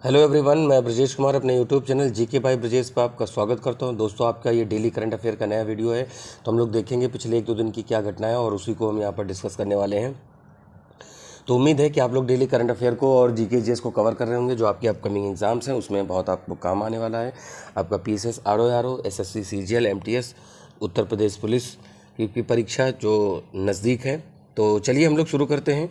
Hello everyone, मैं ब्रजेश कुमार अपने YouTube channel GK by Brajesh पर आपका स्वागत करता हूं। दोस्तों, आपका ये डेली करंट अफेयर का नया वीडियो है। तो हम लोग देखेंगे पिछले एक दो दिन की क्या घटनाएं और उसी को हम यहां पर डिस्कस करने वाले हैं। तो उम्मीद है कि आप लोग डेली करंट अफेयर को और जीके जीएस को कवर कर रहे होंगे, जो आपके अपकमिंग एग्जाम्स हैं उसमें बहुत आपको काम आने वाला है। आपका PSS, RO, SSC, CGL, MTS, Uttar Pradesh police की परीक्षा जो नज़दीक है। तो चलिए हम लोग शुरू करते हैं।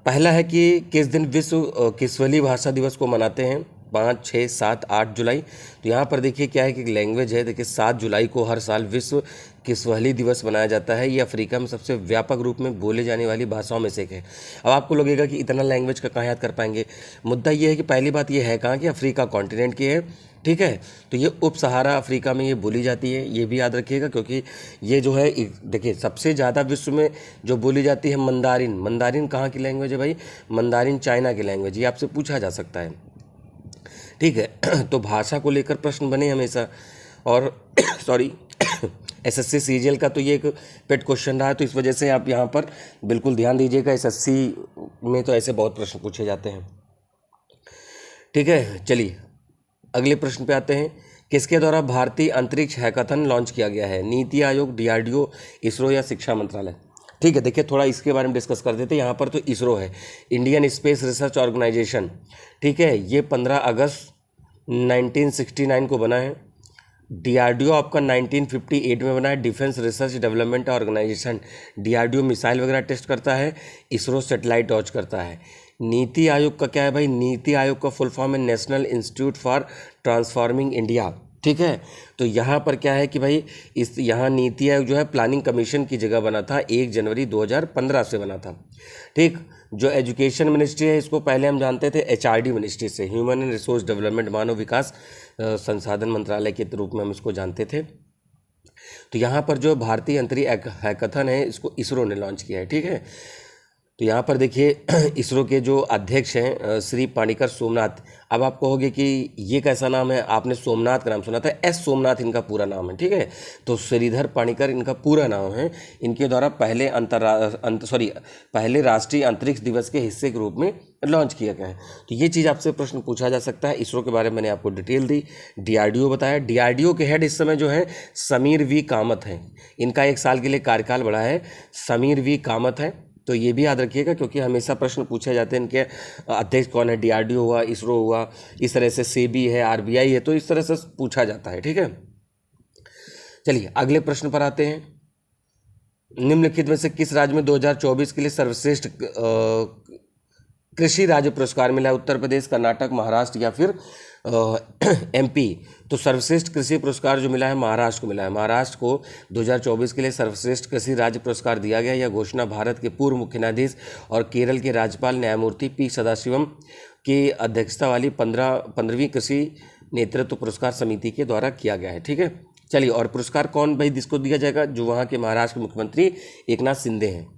पहला है कि किस दिन विश्व किस्वली भाषा दिवस को मनाते हैं? 5, 6, 7, 8 जुलाई। तो यहाँ पर देखिए क्या है कि लैंग्वेज है। देखिए 7 जुलाई को हर साल विश्व किस्वली दिवस मनाया जाता है। ये अफ्रीका में सबसे व्यापक रूप में बोले जाने वाली भाषाओं में से एक है। अब आपको लगेगा कि इतना लैंग्वेज का कहाँ याद कर पाएंगे। मुद्दा ये है कि पहली बात ये है कहाँ कि अफ्रीका कॉन्टिनेंट की है, ठीक है। तो ये उप सहारा अफ्रीका में ये बोली जाती है, ये भी याद रखिएगा, क्योंकि ये जो है देखिए सबसे ज़्यादा विश्व में जो बोली जाती है मंदारिन। मंदारिन कहाँ की लैंग्वेज है भाई? मंदारिन चाइना की लैंग्वेज। ये आपसे पूछा जा सकता है, ठीक है। तो भाषा को लेकर प्रश्न बने हमेशा। और सॉरी एसएससी सीजीएल का तो ये एक पेट क्वेश्चन रहा है, तो इस वजह से आप यहाँ पर बिल्कुल ध्यान दीजिएगा। एसएससी में तो ऐसे बहुत प्रश्न पूछे जाते हैं, ठीक है। चलिए अगले प्रश्न पे आते हैं। किसके द्वारा भारतीय अंतरिक्ष हैकाथन लॉन्च किया गया है? नीति आयोग, डीआरडीओ, इसरो या शिक्षा मंत्रालय? ठीक है, देखिए थोड़ा इसके बारे में डिस्कस कर देते हैं। यहाँ पर तो इसरो है, इंडियन स्पेस रिसर्च ऑर्गेनाइजेशन, ठीक है। ये 15 अगस्त 1969 को बना है। डीआरडीओ आपका 1958 में बना है, defence research development organisation. DRDO missile वगैरह टेस्ट करता है, इसरो सैटेलाइट लॉन्च करता है। नीति आयोग का क्या है भाई? नीति आयोग का फुल फॉर्म है national institute for transforming India, ठीक है। तो यहाँ पर क्या है कि भाई यहाँ नीति आयोग जो है प्लानिंग कमीशन की जगह बना था, 1 जनवरी 2015 से बना था, ठीक। जो एजुकेशन मिनिस्ट्री है, इसको पहले हम जानते थे एचआरडी मिनिस्ट्री से, ह्यूमन एंड रिसोर्स डेवलपमेंट, मानव विकास संसाधन मंत्रालय के रूप में हम इसको जानते थे। तो यहाँ पर जो भारतीय अंतरिक्ष हैकाथन है, इसको इसरो ने लॉन्च किया है, ठीक है। तो यहाँ पर देखिए इसरो के जो अध्यक्ष हैं श्री पाणिकर सोमनाथ। अब आप कहोगे कि ये कैसा नाम है, आपने सोमनाथ का नाम सुना था, एस सोमनाथ इनका पूरा नाम है, ठीक है। तो श्रीधर पाणिकर इनका पूरा नाम है। इनके द्वारा पहले राष्ट्रीय अंतरिक्ष दिवस के हिस्से के रूप में लॉन्च किया गया है। तो ये चीज़ आपसे प्रश्न पूछा जा सकता है। इसरो के बारे में मैंने आपको डिटेल दी। डीआरडीओ बताया, डीआरडीओ के हेड इस समय जो है समीर वी कामत हैं। इनका 1 साल के लिए कार्यकाल बढ़ा है, समीर वी कामत है। तो ये भी याद रखिएगा, क्योंकि हमेशा प्रश्न पूछे जाते हैं इनके अध्यक्ष कौन है। डीआरडीओ हुआ, इसरो हुआ, इस तरह से सेबी है, आरबीआई है, तो इस तरह से पूछा जाता है, ठीक है। चलिए अगले प्रश्न पर आते हैं। निम्नलिखित में से किस राज्य में 2024 के लिए सर्वश्रेष्ठ कृषि राज्य पुरस्कार मिला है? उत्तर प्रदेश, कर्नाटक, महाराष्ट्र या फिर एमपी? तो सर्वश्रेष्ठ कृषि पुरस्कार जो मिला है महाराष्ट्र को मिला है। महाराष्ट्र को 2024 के लिए सर्वश्रेष्ठ कृषि राज्य पुरस्कार दिया गया। यह घोषणा भारत के पूर्व मुख्य न्यायाधीश और केरल के राज्यपाल न्यायमूर्ति पी सदाशिवम की अध्यक्षता वाली 15वीं कृषि नेतृत्व पुरस्कार समिति के द्वारा किया गया है, ठीक है। चलिए, और पुरस्कार कौन भाई जिसको दिया जाएगा? जो वहाँ के महाराष्ट्र के मुख्यमंत्री एकनाथ शिंदे हैं।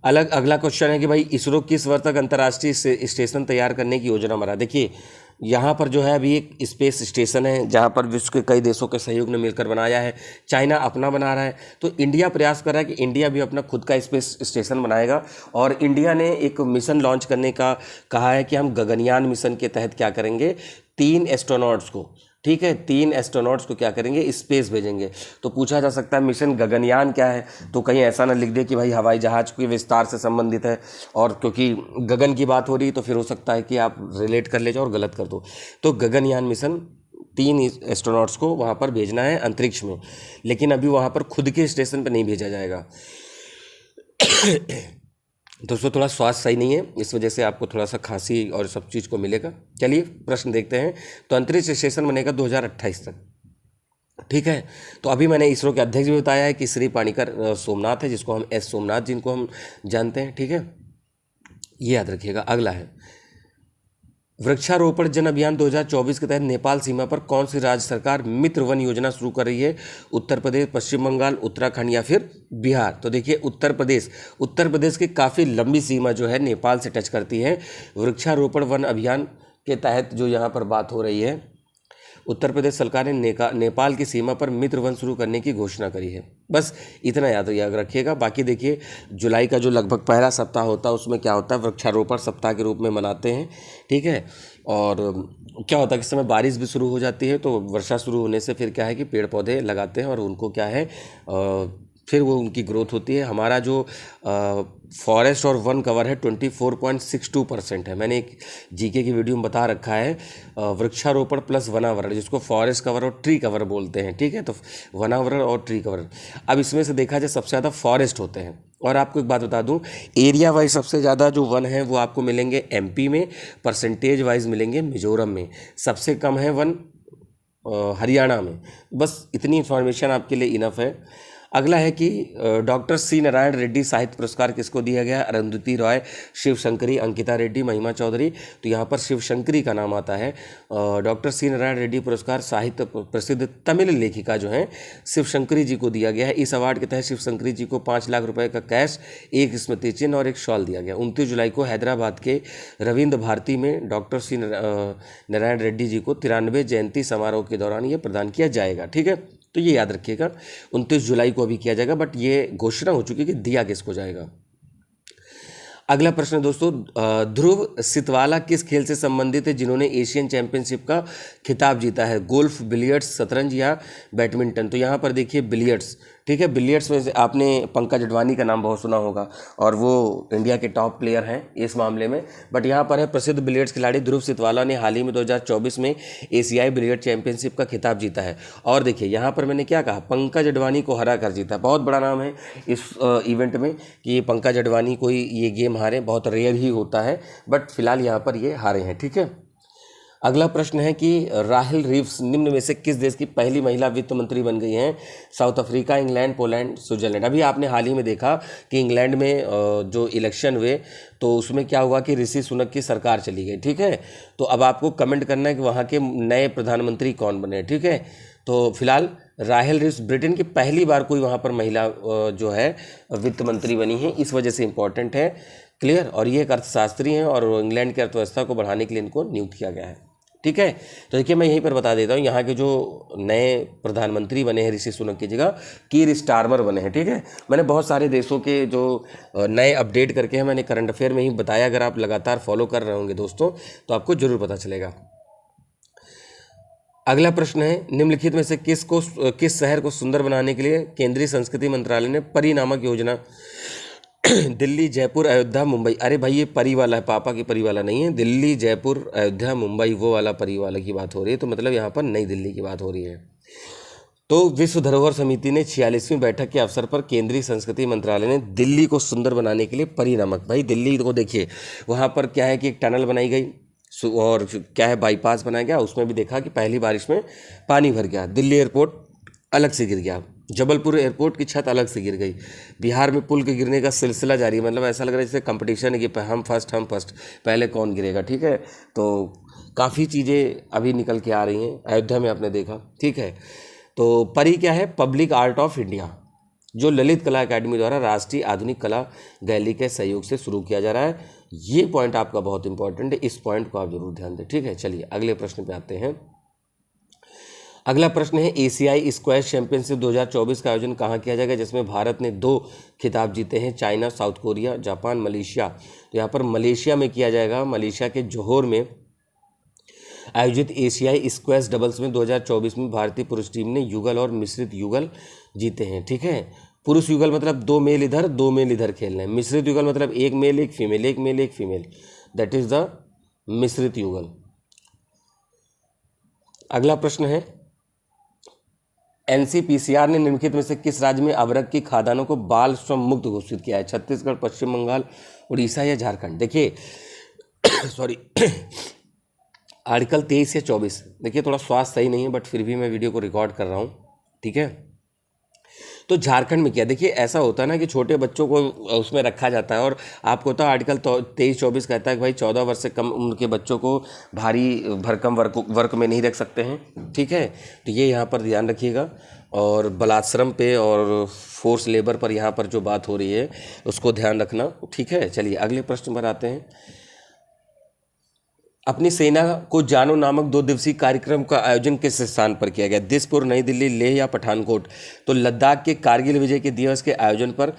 अगला क्वेश्चन है कि भाई इसरो किस वर्ष तक अंतर्राष्ट्रीय स्टेशन तैयार करने की योजना बना? देखिए यहाँ पर जो है अभी एक स्पेस स्टेशन है, जहाँ पर विश्व के कई देशों के सहयोग ने मिलकर बनाया है। चाइना अपना बना रहा है, तो इंडिया प्रयास कर रहा है कि इंडिया भी अपना खुद का स्पेस स्टेशन बनाएगा। और इंडिया ने एक मिशन लॉन्च करने का कहा है कि हम गगनयान मिशन के तहत क्या करेंगे, 3 एस्ट्रोनॉट्स को, ठीक है, 3 एस्ट्रोनॉट्स को क्या करेंगे, स्पेस भेजेंगे। तो पूछा जा सकता है मिशन गगनयान क्या है? तो कहीं ऐसा ना लिख दे कि भाई हवाई जहाज के विस्तार से संबंधित है, और क्योंकि गगन की बात हो रही तो फिर हो सकता है कि आप रिलेट कर ले जाओ और गलत कर दो। तो गगनयान मिशन 3 एस्ट्रोनॉट्स को वहाँ पर भेजना है अंतरिक्ष में, लेकिन अभी वहाँ पर खुद के स्टेशन पर नहीं भेजा जाएगा। दोस्तों थोड़ा स्वास्थ्य सही नहीं है, इस वजह से आपको थोड़ा सा खांसी और सब चीज़ को मिलेगा। चलिए प्रश्न देखते हैं। तो अंतरिक्ष स्टेशन बनेगा 2028 तक, ठीक है। तो अभी मैंने इसरो के अध्यक्ष भी बताया है कि श्री पाणिकर सोमनाथ है, जिसको हम एस सोमनाथ जिनको हम जानते हैं, ठीक है। ये याद रखिएगा। अगला है वृक्षारोपण जन अभियान 2024 के तहत नेपाल सीमा पर कौन सी राज्य सरकार मित्र वन योजना शुरू कर रही है? उत्तर प्रदेश, पश्चिम बंगाल, उत्तराखंड या फिर बिहार? तो देखिए उत्तर प्रदेश की काफ़ी लंबी सीमा जो है नेपाल से टच करती है। वृक्षारोपण वन अभियान के तहत जो यहाँ पर बात हो रही है, उत्तर प्रदेश सरकार ने नेपाल की सीमा पर मित्र वन शुरू करने की घोषणा करी है। बस इतना याद रखिएगा। बाकी देखिए जुलाई का जो लगभग पहला सप्ताह होता है उसमें क्या होता है, वृक्षारोपण सप्ताह के रूप में मनाते हैं, ठीक है। और क्या होता है कि इस समय बारिश भी शुरू हो जाती है, तो वर्षा शुरू होने से फिर क्या है कि पेड़ पौधे लगाते हैं और उनको क्या है फिर वो उनकी ग्रोथ होती है। हमारा जो फॉरेस्ट और वन कवर है 24.62% है। मैंने एक जीके की वीडियो में बता रखा है वृक्षारोपण प्लस वनावरण, जिसको फॉरेस्ट कवर और ट्री कवर बोलते हैं, ठीक है। तो वनावरण और ट्री कवर, अब इसमें से देखा जाए सबसे ज़्यादा फॉरेस्ट होते हैं। और आपको एक बात बता दूं, एरिया वाइज सबसे ज़्यादा जो वन है वो आपको मिलेंगे एमपी में, परसेंटेज वाइज मिलेंगे मिजोरम में, सबसे कम है वन हरियाणा में। बस इतनी इन्फॉर्मेशन आपके लिए इनफ है। अगला है कि डॉक्टर सी नारायण रेड्डी साहित्य पुरस्कार किसको दिया गया? अरुंधति रॉय, शिव शंकरी, अंकिता रेड्डी, महिमा चौधरी। तो यहाँ पर शिव शंकरी का नाम आता है। डॉक्टर सी नारायण रेड्डी पुरस्कार साहित्य प्रसिद्ध तमिल लेखिका जो हैं शिव शंकरी जी को दिया गया है। इस अवार्ड के तहत शिव शंकरी जी को 5 लाख रुपए का कैश, एक स्मृति चिन्ह और एक शॉल दिया गया। 29 जुलाई को हैदराबाद के रविंद्र भारती में डॉक्टर सी नारायण रेड्डी जी को 93वें जयंती समारोह के दौरान ये प्रदान किया जाएगा, ठीक है। तो ये याद रखिएगा 29 जुलाई को अभी किया जाएगा, बट ये घोषणा हो चुकी है कि दिया किसको जाएगा। अगला प्रश्न है दोस्तों, ध्रुव सितवाला किस खेल से संबंधित है जिन्होंने एशियन चैंपियनशिप का खिताब जीता है? गोल्फ, बिलियर्ड्स, शतरंज या बैडमिंटन? तो यहाँ पर देखिए बिलियर्ड्स, ठीक है। बिलियर्ड्स में से आपने पंकज अडवाणी का नाम बहुत सुना होगा और वो इंडिया के टॉप प्लेयर हैं इस मामले में। बट यहाँ पर है प्रसिद्ध बिलियर्ड्स खिलाड़ी ध्रुव सितवाला ने हाल ही में 2024 में एशियाई बिलियर्ड चैंपियनशिप का खिताब जीता है। और देखिए यहाँ पर मैंने क्या कहा, पंकज अडवाणी को हरा कर जीता। बहुत बड़ा नाम है इस इवेंट में कि पंकज अडवाणी कोई ये गेम हारे, बहुत रेयर ही होता है, बट फिलहाल यहाँ पर ये हारे हैं, ठीक है। अगला प्रश्न है कि राहेल रीव्स निम्न में से किस देश की पहली महिला वित्त मंत्री बन गई हैं? South Africa, England, Poland, Switzerland. अभी आपने हाल ही में देखा कि इंग्लैंड में जो इलेक्शन हुए तो उसमें क्या हुआ कि ऋषि सुनक की सरकार चली गई, ठीक है। तो अब आपको कमेंट करना है कि वहाँ के नए प्रधानमंत्री कौन बने, ठीक है। तो फिलहाल राहेल रीव्स ब्रिटेन की पहली बार कोई वहाँ पर महिला जो है वित्त मंत्री बनी है, इस वजह से इम्पॉर्टेंट है, क्लियर। और ये एक अर्थशास्त्री हैं और इंग्लैंड की अर्थव्यवस्था को बढ़ाने के लिए इनको नियुक्त किया गया है, ठीक है। तो देखिए मैं यहीं पर बता देता हूँ, यहाँ के जो नए प्रधानमंत्री बने हैं ऋषि सुनक की जगह कीर स्टारमर बने हैं, ठीक है। मैंने बहुत सारे देशों के जो नए अपडेट करके हैं मैंने करंट अफेयर में ही बताया। अगर आप लगातार फॉलो कर रहे होंगे दोस्तों तो आपको जरूर पता चलेगा। अगला प्रश्न है, निम्नलिखित में से किस शहर को सुंदर बनाने के लिए केंद्रीय संस्कृति मंत्रालय ने परी नामक योजना दिल्ली, जयपुर, अयोध्या, मुंबई। अरे भाई ये परी वाला है, पापा की परी वाला नहीं है। दिल्ली, जयपुर, अयोध्या, मुंबई वो वाला परी वाला की बात हो रही है। तो मतलब यहाँ पर नई दिल्ली की बात हो रही है। तो विश्व धरोहर समिति ने 46वीं बैठक के अवसर पर केंद्रीय संस्कृति मंत्रालय ने दिल्ली को सुंदर बनाने के लिए परी नामक, भाई दिल्ली को देखिए वहाँ पर क्या है कि एक टनल बनाई गई और क्या है बाईपास बनाया गया। उसमें भी देखा कि पहली बारिश में पानी भर गया, दिल्ली एयरपोर्ट अलग से गिर गया, जबलपुर एयरपोर्ट की छत अलग से गिर गई, बिहार में पुल के गिरने का सिलसिला जारी है। मतलब ऐसा लग रहा है जैसे कंपटीशन है कि हम फर्स्ट पहले कौन गिरेगा, ठीक है। तो काफ़ी चीज़ें अभी निकल के आ रही हैं। अयोध्या में आपने देखा, ठीक है। तो परी क्या है? पब्लिक आर्ट ऑफ इंडिया, जो ललित कला अकादमी द्वारा राष्ट्रीय आधुनिक कला गैलरी के सहयोग से शुरू किया जा रहा है। ये पॉइंट आपका बहुत इंपॉर्टेंट है, इस पॉइंट को आप जरूर ध्यान दें, ठीक है। चलिए अगले प्रश्न पे आते हैं। अगला प्रश्न है, एशियाई स्क्वैश चैंपियनशिप 2024 का आयोजन कहाँ किया जाएगा, जिसमें भारत ने 2 खिताब जीते हैं? China, south Korea, Japan, Malaysia. तो यहाँ पर मलेशिया में किया जाएगा। मलेशिया के जोहोर में आयोजित एशियाई स्क्वैश डबल्स में 2024 में भारतीय पुरुष टीम ने युगल और मिश्रित युगल जीते हैं, ठीक है। पुरुष युगल मतलब 2 मेल इधर 2 मेल इधर खेल रहे हैं। मिश्रित युगल मतलब 1 male 1 female, 1 male 1 female, that is the मिश्रित युगल। अगला प्रश्न है, एनसीपीसीआर ने निम्नलिखित में से किस राज्य में अबरक की खादानों को बाल श्रम मुक्त घोषित किया है? छत्तीसगढ़, पश्चिम बंगाल, उड़ीसा या झारखंड? देखिए सॉरी आर्टिकल 23 या 24, देखिए थोड़ा स्वास्थ्य सही नहीं है बट फिर भी मैं वीडियो को रिकॉर्ड कर रहा हूँ, ठीक है। तो झारखंड में क्या, देखिए ऐसा होता है ना कि छोटे बच्चों को उसमें रखा जाता है और आपको तो आर्टिकल 23-24 कहता है कि भाई 14 वर्ष से कम उम्र के बच्चों को भारी भरकम वर्क में नहीं रख सकते हैं, ठीक है। तो ये यहाँ पर ध्यान रखिएगा। और बलात्श्रम पे और फोर्स लेबर पर यहाँ पर जो बात हो रही है उसको ध्यान रखना, ठीक है। चलिए अगले प्रश्न पर आते हैं। अपनी सेना को जानो नामक 2 दिवसीय कार्यक्रम का आयोजन किस स्थान पर किया गया? दिसपुर, नई दिल्ली, लेह या पठानकोट? तो लद्दाख के कारगिल विजय के दिवस के आयोजन पर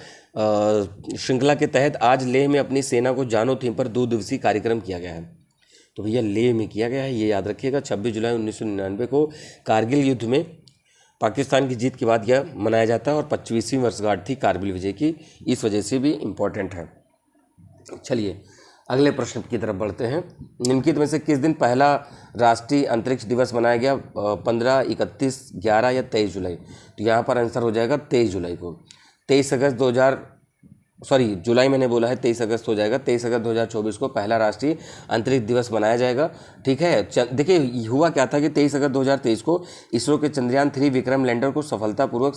श्रृंखला के तहत आज लेह में अपनी सेना को जानो थीम पर 2 दिवसीय कार्यक्रम किया गया है। तो भैया लेह में किया गया है, ये याद रखिएगा। 26 जुलाई 1999 को कारगिल युद्ध में पाकिस्तान की जीत के बाद यह मनाया जाता है और 25वीं वर्षगांठ थी कारगिल विजय की, इस वजह से भी इम्पोर्टेंट है। चलिए अगले प्रश्न की तरफ बढ़ते हैं। निम्नलिखित में से किस दिन पहला राष्ट्रीय अंतरिक्ष दिवस मनाया गया? 15, 31, 11 या 23 जुलाई? तो यहाँ पर आंसर हो जाएगा 23 जुलाई को। 23 अगस्त 2000 सॉरी जुलाई मैंने बोला है, 23 अगस्त हो जाएगा। 23 अगस्त 2024 को पहला राष्ट्रीय अंतरिक्ष दिवस मनाया जाएगा। ठीक है, देखिए हुआ क्या था कि 23 अगस्त 2023 को इसरो के चंद्रयान 3 विक्रम लैंडर को सफलतापूर्वक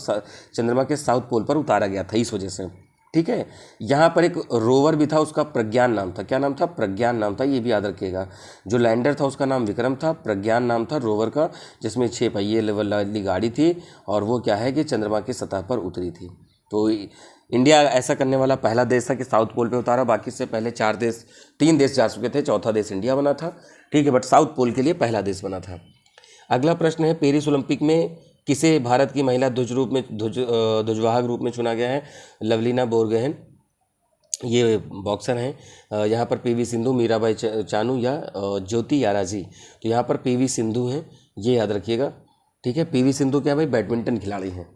चंद्रमा के साउथ पोल पर उतारा गया था, इस वजह से। ठीक है, यहाँ पर एक रोवर भी था, उसका प्रज्ञान नाम था। क्या नाम था? प्रज्ञान नाम था, ये भी याद रखिएगा। जो लैंडर था उसका नाम विक्रम था, प्रज्ञान नाम था रोवर का, जिसमें 6 पहिए वाली गाड़ी थी और वो क्या है कि चंद्रमा की सतह पर उतरी थी। तो इंडिया ऐसा करने वाला पहला देश था कि साउथ पोल पे उतारा। बाकी से पहले 3 देश जा चुके थे, चौथा देश इंडिया बना था। ठीक है, बट साउथ पोल के लिए पहला देश बना था। अगला प्रश्न है, पेरिस ओलंपिक में किसे भारत की महिला ध्वजवाहक रूप में चुना गया है? लवलीना बोरगोहेन, ये बॉक्सर हैं। यहाँ पर पीवी सिंधु, मीराबाई चानू या ज्योति याराजी? तो यहाँ पर पीवी सिंधु हैं, ये याद रखिएगा। ठीक है, पीवी सिंधु क्या भाई? बैडमिंटन खिलाड़ी हैं,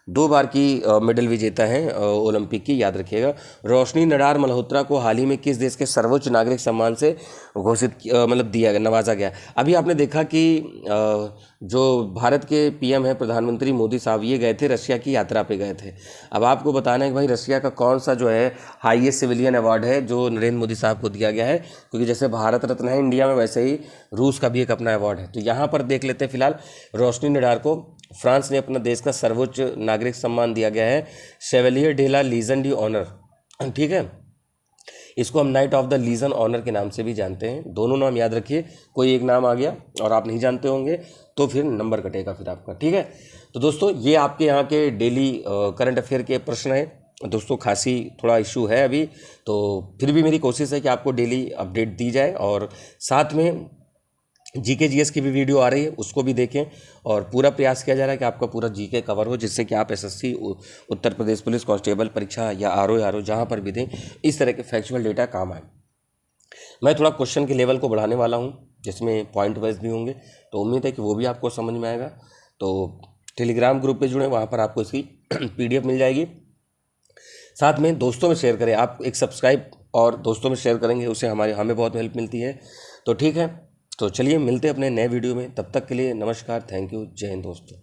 2 बार की मेडल विजेता हैं ओलंपिक की, याद रखिएगा। रोशनी नडार मल्होत्रा को हाल ही में किस देश के सर्वोच्च नागरिक सम्मान से घोषित मतलब दिया गया, नवाजा गया? अभी आपने देखा कि जो भारत के पीएम हैं प्रधानमंत्री मोदी साहब, ये गए थे रशिया की यात्रा पे गए थे। अब आपको बताना है कि भाई रशिया का कौन सा जो है हाईएस्ट सिविलियन अवार्ड है जो नरेंद्र मोदी साहब को दिया गया है, क्योंकि जैसे भारत रत्न है इंडिया में, वैसे ही रूस का भी एक अपना अवार्ड है। तो यहाँ पर देख लेते हैं। फिलहाल रोशनी नडार को फ्रांस ने अपना देश का सर्वोच्च नागरिक सम्मान दिया गया है, Chevalier de la Legion d' Honneur. ठीक है, इसको हम Knight of the Legion Honour के नाम से भी जानते हैं। दोनों नाम याद रखिए, कोई एक नाम आ गया और आप नहीं जानते होंगे तो फिर नंबर कटेगा फिर आपका। ठीक है, तो दोस्तों ये आपके यहाँ के डेली करंट अफेयर के प्रश्न हैं। दोस्तों खांसी थोड़ा इशू है अभी, तो फिर भी मेरी कोशिश है कि आपको डेली अपडेट दी जाए, और साथ में जीके जीएस की भी वीडियो आ रही है, उसको भी देखें। और पूरा प्रयास किया जा रहा है कि आपका पूरा जीके कवर हो, जिससे कि आप एसएससी, उत्तर प्रदेश पुलिस कांस्टेबल परीक्षा या आरओ जहाँ पर भी दें, इस तरह के फैक्चुअल डेटा काम आए। मैं थोड़ा क्वेश्चन के लेवल को बढ़ाने वाला हूँ, जिसमें पॉइंट वाइज भी होंगे, तो उम्मीद है कि वो भी आपको समझ में आएगा। तो टेलीग्राम ग्रुप पे जुड़ें, वहाँ पर आपको इसकी पीडीएफ मिल जाएगी। साथ में दोस्तों में शेयर करें, आप एक सब्सक्राइब और दोस्तों में शेयर करेंगे, उससे हमें बहुत हेल्प मिलती है। तो ठीक है, तो चलिए मिलते हैं अपने नए वीडियो में। तब तक के लिए नमस्कार, थैंक यू, जय हिंद दोस्तों।